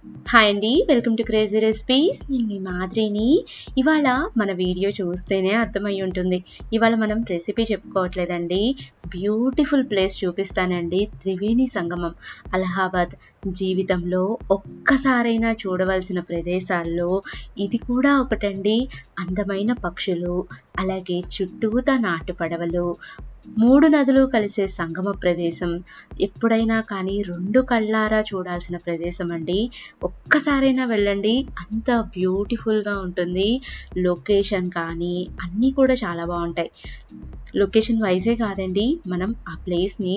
Hi అండి, welcome to crazy recipes. నేను మీ మాదిరిని. ఇవాళ మన వీడియో చూస్తేనే అర్థమై ఉంటుంది. ఇవాళ మనం రెసిపీ చెప్పుకోవట్లేదండి, బ్యూటిఫుల్ ప్లేస్ చూపిస్తానండి. త్రివేణి సంగమం, అలహాబాద్. జీవితంలో ఒక్కసారైనా చూడవలసిన ప్రదేశాల్లో ఇది కూడా ఒకటండి. అందమైన పక్షులు, అలాగే చుట్టూతా నాటు పడవలు, 3 నదులు కలిసే సంగమ ప్రదేశం. ఎప్పుడైనా కానీ 2 కళ్ళారా చూడాల్సిన ప్రదేశం అండి. ఒక్కసారైనా వెళ్ళండి, అంత బ్యూటిఫుల్గా ఉంటుంది. లొకేషన్ కానీ అన్నీ కూడా చాలా బాగుంటాయి. లొకేషన్ వైజే కాదండి, మనం ఆ ప్లేస్ని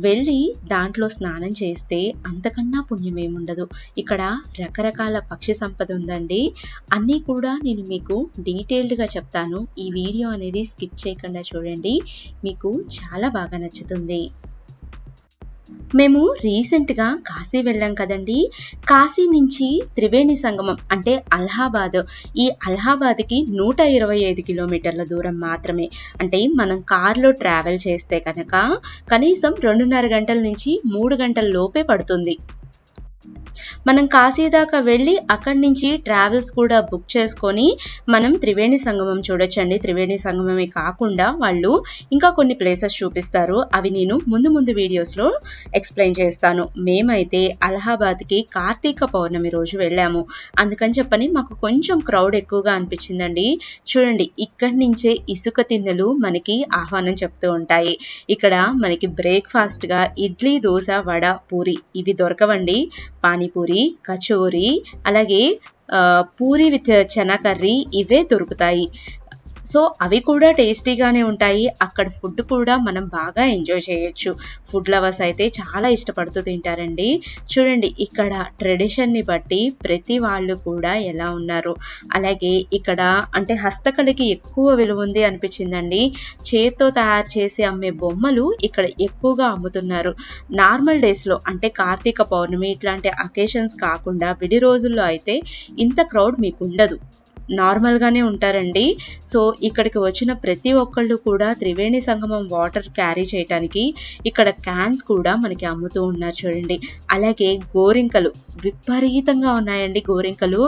వెళ్ళి దాంట్లో స్నానం చేస్తే అంతకన్నా పుణ్యం ఏముండదు. ఇక్కడ రకరకాల పక్షి సంపద ఉందండి. అన్నీ కూడా నేను మీకు డీటెయిల్డ్గా చెప్తాను. ఈ వీడియో అనేది స్కిప్ చేయకుండా చూడండి, మీకు చాలా బాగా నచ్చుతుంది. మేము రీసెంట్గా కాశీ వెళ్ళాం కదండి. కాశీ నుంచి త్రివేణి సంగమం అంటే అలహాబాద్. ఈ అలహాబాద్కి 125 కిలోమీటర్ల దూరం మాత్రమే. అంటే మనం కార్లో ట్రావెల్ చేస్తే కనుక కనీసం 2.5 గంటల నుంచి 3 గంటల లోపే పడుతుంది. మనం కాశీ దాకా వెళ్ళి అక్కడి నుంచి ట్రావెల్స్ కూడా బుక్ చేసుకొని మనం త్రివేణి సంగమం చూడొచ్చండి. త్రివేణి సంగమమే కాకుండా వాళ్ళు ఇంకా కొన్ని ప్లేసెస్ చూపిస్తారు, అవి నేను ముందు వీడియోస్లో ఎక్స్ప్లెయిన్ చేస్తాను. మేమైతే అలహాబాద్కి కార్తీక పౌర్ణమి రోజు వెళ్ళాము. అందుకని చెప్పని మాకు కొంచెం క్రౌడ్ ఎక్కువగా అనిపించిందండి. చూడండి, ఇక్కడి నుంచే ఇసుక తిన్నెలు మనకి ఆహ్వానం చెప్తూ ఉంటాయి. ఇక్కడ మనకి బ్రేక్ఫాస్ట్గా ఇడ్లీ, దోశ, వడ, పూరి ఇవి దొరకవండి. పానీపూరి, కచోరీ, అలాగే పూరి విత్ చనా కర్రీ ఇవే దొరుకుతాయి. సో అవి కూడా టేస్టీగానే ఉంటాయి. అక్కడ ఫుడ్ కూడా మనం బాగా ఎంజాయ్ చేయొచ్చు. ఫుడ్ లవర్స్ అయితే చాలా ఇష్టపడుతూ తింటారండి. చూడండి, ఇక్కడ ట్రెడిషన్ని బట్టి ప్రతి వాళ్ళు కూడా ఎలా ఉన్నారు. అలాగే ఇక్కడ అంటే హస్తకళకి ఎక్కువ విలువ ఉంది అనిపించిందండి. చేత్తో తయారు చేసి అమ్మే బొమ్మలు ఇక్కడ ఎక్కువగా అమ్ముతున్నారు. నార్మల్ డేస్లో అంటే కార్తీక పౌర్ణమి ఇట్లాంటి అకేషన్స్ కాకుండా విడి రోజుల్లో అయితే ఇంత క్రౌడ్ మీకు ఉండదు, నార్మల్గానే ఉంటారండి. సో ఇక్కడికి వచ్చిన ప్రతి ఒక్కళ్ళు కూడా త్రివేణి సంగమం వాటర్ క్యారీ చేయడానికి ఇక్కడ క్యాన్స్ కూడా మనకి అమ్ముతూ ఉన్నారు. చూడండి, అలాగే గోరింకలు విపరీతంగా ఉన్నాయండి. గోరింకలు,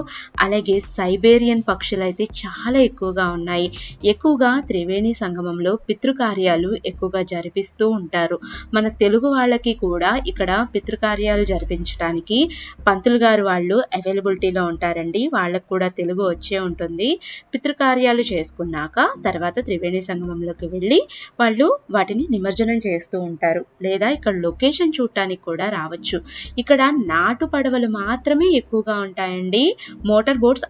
అలాగే సైబేరియన్ పక్షులు అయితే చాలా ఎక్కువగా ఉన్నాయి. ఎక్కువగా త్రివేణి సంగమంలో పితృకార్యాలు ఎక్కువగా జరిపిస్తూ ఉంటారు. మన తెలుగు వాళ్ళకి కూడా ఇక్కడ పితృకార్యాలు జరిపించడానికి పంతులు గారు వాళ్ళు అవైలబిలిటీలో ఉంటారండి. వాళ్ళకు కూడా తెలుగు వచ్చే ఉంటుంది. పితృకార్యాలు చేసుకున్నాక తర్వాత త్రివేణి సంగమంలోకి వెళ్ళి వాళ్ళు వాటిని నిమజ్జనం చేస్తూ ఉంటారు. లేదా ఇక్కడ లొకేషన్ చూడటానికి కూడా రావచ్చు. ఇక్కడ నాటు పడవలు మాత్రమే ఎక్కువగా ఉంటాయండి. మోటార్ బోట్స్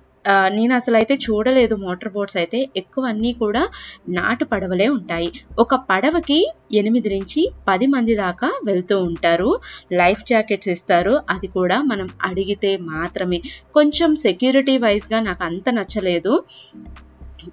నేను అసలు అయితే చూడలేదు. మోటార్ బోట్స్ అయితే ఎక్కువ అన్నీ కూడా నాటు పడవలే ఉంటాయి. ఒక పడవకి 8 నుంచి 10 మంది దాకా వెళ్తూ ఉంటారు. లైఫ్ జాకెట్స్ ఇస్తారు, అది కూడా మనం అడిగితే మాత్రమే. కొంచెం సెక్యూరిటీ వైజ్గా నాకు అంత నచ్చలేదు,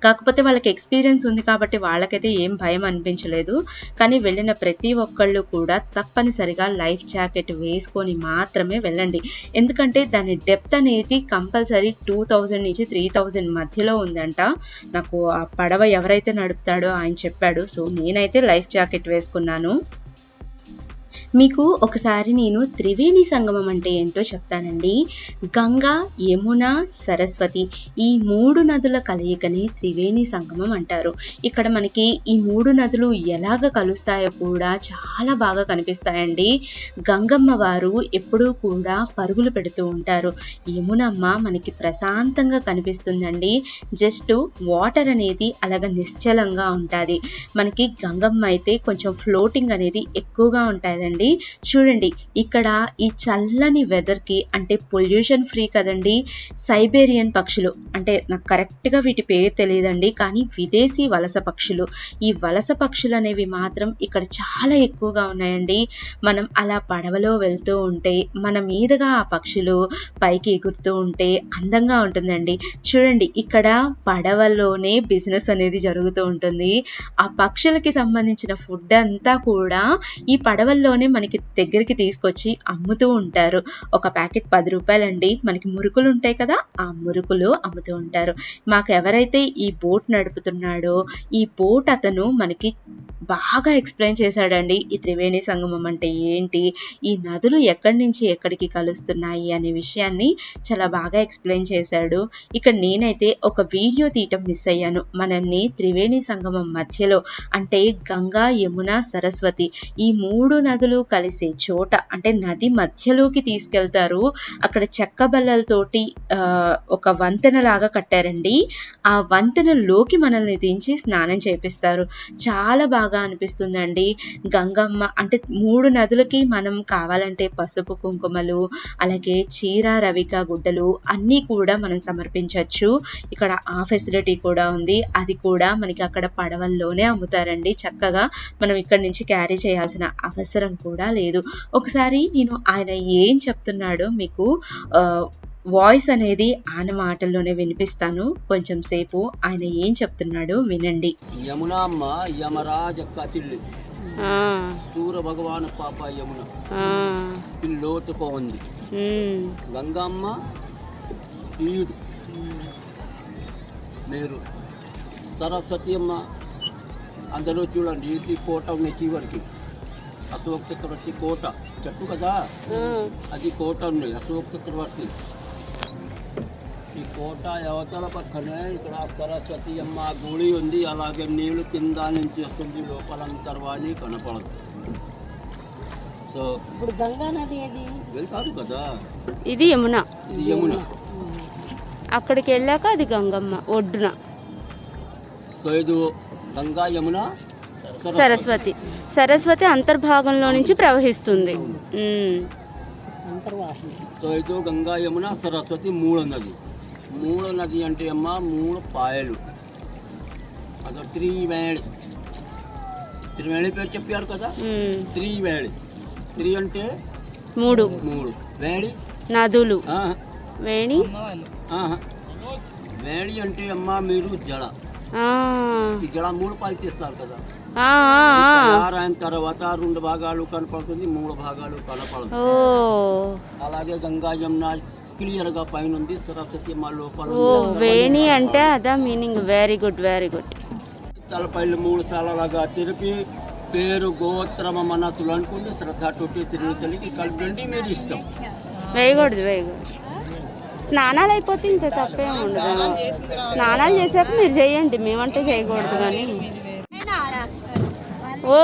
కాకపోతే వాళ్ళకి ఎక్స్పీరియన్స్ ఉంది కాబట్టి వాళ్ళకైతే ఏం భయం అనిపించలేదు. కానీ వెళ్ళిన ప్రతి ఒక్కళ్ళు కూడా తప్పనిసరిగా లైఫ్ జాకెట్ వేసుకొని మాత్రమే వెళ్ళండి. ఎందుకంటే దాని డెప్త్ అనేది కంపల్సరీ 2000 నుంచి 3000 మధ్యలో ఉందంట. నాకు ఆ పడవ ఎవరైతే నడుపుతాడో ఆయన చెప్పాడు. సో నేనైతే లైఫ్ జాకెట్ వేసుకున్నాను. మీకు ఒకసారి నేను త్రివేణి సంగమం అంటే ఏంటో చెప్తానండి. గంగా, యమున, సరస్వతి ఈ 3 నదుల కలయికని త్రివేణి సంగమం అంటారు. ఇక్కడ మనకి ఈ 3 నదులు ఎలాగ కలుస్తాయో కూడా చాలా బాగా కనిపిస్తాయండి. గంగమ్మ వారు ఎప్పుడూ కూడా పరుగులు పెడుతూ ఉంటారు. యమునమ్మ మనకి ప్రశాంతంగా కనిపిస్తుందండి. జస్ట్ వాటర్ అనేది అలాగ నిశ్చలంగా ఉంటుంది. మనకి గంగమ్మ అయితే కొంచెం ఫ్లోటింగ్ అనేది ఎక్కువగా ఉంటుందండి. చూడండి, ఇక్కడ ఈ చల్లని వెదర్కి అంటే పొల్యూషన్ ఫ్రీ కదండి. సైబేరియన్ పక్షులు అంటే నాకు కరెక్ట్గా వీటి పేరు తెలియదండి, కానీ విదేశీ వలస పక్షులు. ఈ వలస పక్షులు అనేవి మాత్రం ఇక్కడ చాలా ఎక్కువగా ఉన్నాయండి. మనం అలా పడవలో వెళ్తూ ఉంటే మన మీదుగా ఆ పక్షులు పైకి ఎగురుతూ ఉంటే అందంగా ఉంటుందండి. చూడండి, ఇక్కడ పడవలోనే బిజినెస్ అనేది జరుగుతూ ఉంటుంది. ఆ పక్షులకి సంబంధించిన ఫుడ్ అంతా కూడా ఈ పడవల్లోనే మనకి దగ్గరికి తీసుకొచ్చి అమ్ముతూ ఉంటారు. ఒక ప్యాకెట్ 10 రూపాయలండి. మనకి మురుకులు ఉంటాయి కదా, ఆ మురుకులు అమ్ముతూ ఉంటారు. మాకు ఎవరైతే ఈ బోట్ నడుపుతున్నాడో ఈ బోట్ అతను మనకి బాగా ఎక్స్ప్లెయిన్ చేశాడండి. ఈ త్రివేణి సంగమం అంటే ఏంటి, ఈ నదులు ఎక్కడి నుంచి ఎక్కడికి కలుస్తున్నాయి అనే విషయాన్ని చాలా బాగా ఎక్స్ప్లెయిన్ చేశాడు. ఇక్కడ నేనైతే ఒక వీడియో తీయటం మిస్ అయ్యాను. మనల్ని త్రివేణి సంగమం మధ్యలో అంటే గంగా, యమున, సరస్వతి ఈ 3 నదులు కలిసే చోట అంటే నది మధ్యలోకి తీసుకెళ్తారు. అక్కడ చెక్క బల్లలతోటి ఒక వంతెన లాగా కట్టారండి. ఆ వంతెనలోకి మనల్ని దించి స్నానం చేపిస్తారు. చాలా బాగా అనిపిస్తుందండి. గంగమ్మ అంటే 3 నదులకి మనం కావాలంటే పసుపు కుంకుమలు, అలాగే చీర, రవిక గుడ్డలు అన్నీ కూడా మనం సమర్పించవచ్చు. ఇక్కడ ఆ ఫెసిలిటీ కూడా ఉంది. అది కూడా మనకి అక్కడ పడవల్లోనే అమ్ముతారండి. చక్కగా మనం ఇక్కడ నుంచి క్యారీ చేయాల్సిన అవసరం కూడా లేదు. ఒకసారి నేను ఆయన ఏం చెప్తున్నాడో మీకు వాయిస్ అనేది ఆయన మాటల్లోనే వినిపిస్తాను. కొంచెం సేపు ఆయన ఏం చెప్తున్నాడో వినండి. యమునా అమ్మ యమరాజ కతిల్లి సూర్య భగవాన్ పాప యమున లోతుకో ఉంది. గంగమ్మ స్పీడ్ మీరు సరస్వతి అమ్మ అందులో చూడండి. ఇది కోట ఉన్నాయి చివరికి. అశోక చక్రవర్తి కోట చెట్టు కదా, అది కోట ఉన్నాయి అశోక చక్రవర్తి. ఈ కోట అవతల పక్కనే ఇక్కడ సరస్వతి అమ్మ గుడి ఉంది. అలాగే నీళ్లు కింద నుంచి వస్తుంది, లోపలంతర్వాణి కనపడదు. సో ఇప్పుడు గంగా నది వెళ్తారు కదా, ఇది యమున. ఇది యమున. అక్కడికి వెళ్ళాక అది గంగమ్మ ఒడ్డున. సో ఇది గంగా, యమున, సరస్వతి. సరస్వతి అంతర్భాగంలో నుంచి ప్రవహిస్తుంది. సో ఇది గంగా, యమున, సరస్వతి మూడో నది. మూడో నది అంటే అమ్మ 3 పాయలు. అదో త్రివేణి. త్రివేణి పేరు చెప్పారు కదా, త్రివేణి. త్రి అంటే 3 వేణి నదులు. వేణి వేణి అంటే అమ్మ మీరు జడ. ఈ జడ 3 పాయలు తీస్తారు కదా. అయిన తర్వాత 2 భాగాలు కనపడుతుంది, 3 భాగాలు కనపడదు. అలాగే గంగా, యమున క్లియర్ గా పైన ఉంది, సరస్వతి మా లోపల. వేణి అంటే అదా meaning. Very good, very good. తలపైలు 3 సార్లుగా తిరిపి పేరు గోత్రమ మనసులు అనుకుంటే శ్రద్ధ తొట్టి తిరిగి తల్లికి కలిపండి, మీరు ఇష్టం. వేయకూడదు, వేయకూడదు. స్నానాలు అయిపోతే ఇంకా తప్పేం ఉండదు. స్నానాలు చేసాక మీరు చేయండి, మేమంటే చేయకూడదు. కానీ ఓ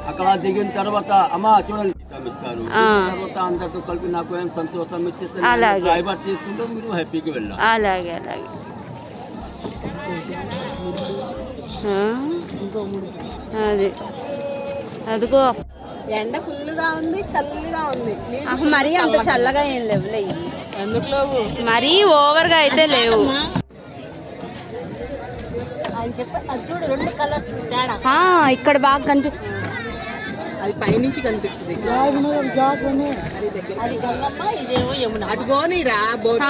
అక్కడ దిగిన తర్వాత అమ్మా చూడండి ఇస్తారు. తర్వాత అందరితో కలిపి నాకు ఏం సంతోషం ఇచ్చేస్తే డ్రైవర్ తీసుకుంటూ మీరు హ్యాపీగా వెళ్ళాలి. అలాగే అలాగే. అది అదిగో ఎండ ఫుల్గా ఉంది, చల్లగా ఉంది. మరీ అంత చల్లగా ఏం లేవులే. ఎందుకు లేవు, మరీ ఓవర్గా అయితే లేవు. చూడు 2 కలర్స్ తేడా. ఇక్కడ బాగా కనిపిస్తుంది. అది పైనుంచి కనిపిస్తుంది. అది గంగమ్మ, ఇదేమో యమున. అటుగోనిరా బోట్.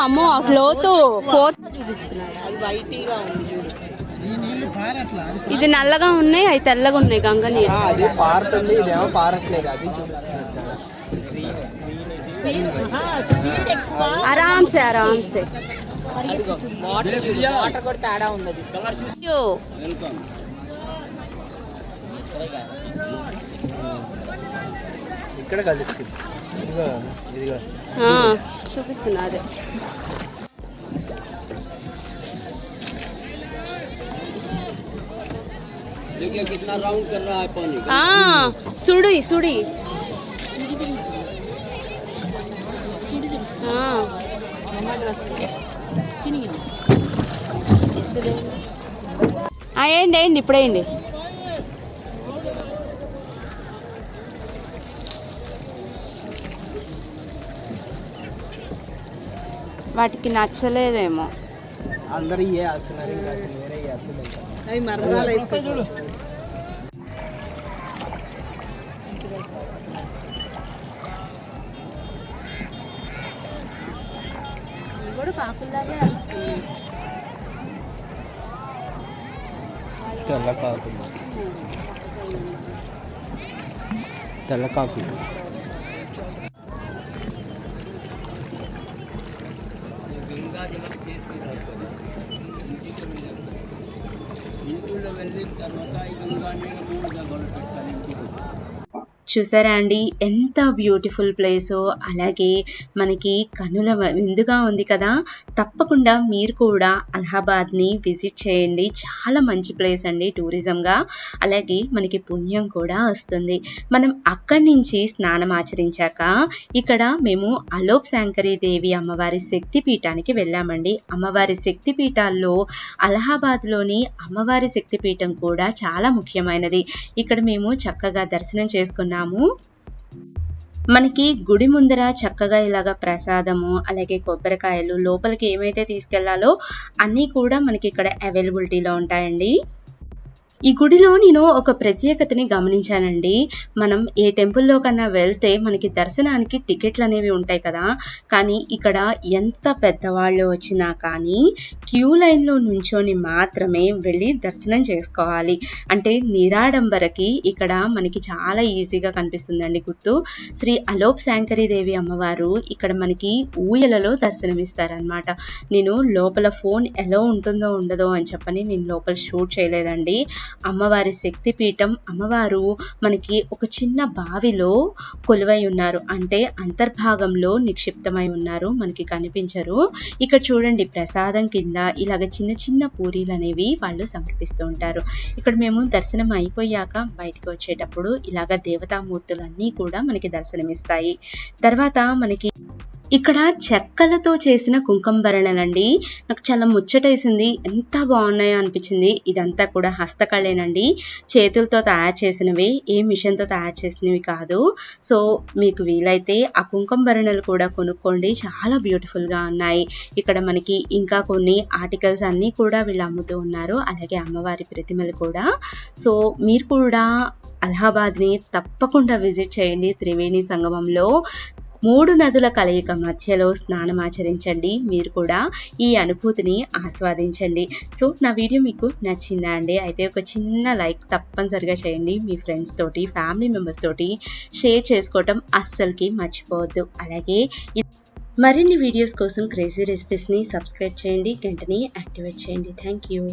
అమ్మో లోతు ఫోర్స్ చూపిస్తున్నాడు. అది వైట్గా ఉంది చూడు. ఇది నల్లగా ఉన్నాయి, అవి తెల్లగా ఉన్నాయి. గంగ నీరు అది పారుతుంది, ఇదేమో పారట్లేదు. అది ఆరాంసే ఆరాంసే. వాటర్ కూడా తేడా ఉంది. ఇక్కడ కలుస్తుంది. చూపిస్తున్నా అదే. कितना राउंड कर रहा है पानी. सुड़ी सुड़ी. ఏంటి ఏంటి ఇప్పుడేంటి. వాటికి నచ్చలేదేమో. అందరూ ఏ వేస్తున్నారు, ఇంకా వేరే వేస్తున్నారు. అవి మర్రాలు అయితే చూడు. కూడా కాకుల్లాగే అరుస్తుంది. తెల్ల కాకుండా తెల్ల కాఫీ. గంగాజలం తీసుకుంటారు ఇంటిలో వెళ్ళిన తర్వాత ఈ గంగా నీళ్ళు 3 డబ్బాలు పెట్టాలి ఇంటికి. చూసారా అండి ఎంత బ్యూటిఫుల్ ప్లేసో, అలాగే మనకి కనుల విందుగా ఉంది కదా. తప్పకుండా మీరు కూడా అలహాబాద్ని విజిట్ చేయండి. చాలా మంచి ప్లేస్ అండి టూరిజంగా, అలాగే మనకి పుణ్యం కూడా వస్తుంది. మనం అక్కడి నుంచి స్నానం ఆచరించాక ఇక్కడ మేము అలోప్ శాంకరీ దేవి అమ్మవారి శక్తిపీఠానికి వెళ్ళామండి. అమ్మవారి శక్తిపీఠాల్లో అలహాబాద్లోని అమ్మవారి శక్తిపీఠం కూడా చాలా ముఖ్యమైనది. ఇక్కడ మేము చక్కగా దర్శనం చేసుకున్నాము. మనకి గుడి ముందర చక్కగా ఇలాగ ప్రసాదము, అలాగే కొబ్బరికాయలు, లోపలికి ఏమైతే తీసుకెళ్లాలో అన్నీ కూడా మనకి ఇక్కడ అవైలబిలిటీలో ఉంటాయండి. ఈ గుడిలో నేను ఒక ప్రత్యేకతని గమనించానండి. మనం ఏ టెంపుల్లో కన్నా వెళ్తే మనకి దర్శనానికి టికెట్లు అనేవి ఉంటాయి కదా, కానీ ఇక్కడ ఎంత పెద్దవాళ్ళు వచ్చినా కానీ క్యూ లైన్లో నుంచొని మాత్రమే వెళ్ళి దర్శనం చేసుకోవాలి. అంటే నిరాడంబరకి ఇక్కడ మనకి చాలా ఈజీగా కనిపిస్తుందండి గుర్తు. శ్రీ అలోప్ శాంకరీ దేవి అమ్మవారు ఇక్కడ మనకి ఊయలలో దర్శనమిస్తారనమాట. నేను లోపల ఫోన్ ఎలా ఉంటుందో ఉండదో అని చెప్పని నేను లోపల షూట్ చేయలేదండి. అమ్మవారి శక్తిపీఠం, అమ్మవారు మనకి ఒక చిన్న బావిలో కొలువై ఉన్నారు, అంటే అంతర్భాగంలో నిక్షిప్తమై ఉన్నారు, మనకి కనిపించరు. ఇక్కడ చూడండి ప్రసాదం కింద ఇలాగ చిన్న చిన్న పూరీలు అనేవి వాళ్ళు సమర్పిస్తూ ఉంటారు. ఇక్కడ మేము దర్శనం అయిపోయాక బయటకు వచ్చేటప్పుడు ఇలాగ దేవతామూర్తులన్నీ కూడా మనకి దర్శనమిస్తాయి. తర్వాత మనకి ఇక్కడ చెక్కలతో చేసిన కుంకుమభరణలండి. నాకు చాలా ముచ్చటేసింది, ఎంత బాగున్నాయో అనిపించింది. ఇదంతా కూడా హస్తకళేనండి, చేతులతో తయారు చేసినవి, ఏ మిషన్తో తయారు చేసినవి కాదు. సో మీకు వీలైతే ఆ కుంకుమభరణలు కూడా కొనుక్కోండి, చాలా బ్యూటిఫుల్గా ఉన్నాయి. ఇక్కడ మనకి ఇంకా కొన్ని ఆర్టికల్స్ అన్నీ కూడా వీళ్ళు అమ్ముతూ ఉన్నారు, అలాగే అమ్మవారి ప్రతిమలు కూడా. సో మీరు కూడా అలహాబాద్ని తప్పకుండా విజిట్ చేయండి. త్రివేణి సంగమంలో 3 నదుల కలయిక మధ్యలో స్నానం ఆచరించండి. మీరు కూడా ఈ అనుభూతిని ఆస్వాదించండి. సో నా వీడియో మీకు నచ్చిందా అండి? అయితే ఒక చిన్న లైక్ తప్పనిసరిగా చేయండి. మీ ఫ్రెండ్స్ తోటి, ఫ్యామిలీ మెంబర్స్ తోటి షేర్ చేసుకోవటం అస్సలకి మర్చిపోవద్దు. అలాగే మరిన్ని వీడియోస్ కోసం క్రేజీ రెసిపీస్ని సబ్స్క్రైబ్ చేయండి, గంటని యాక్టివేట్ చేయండి. Thank you.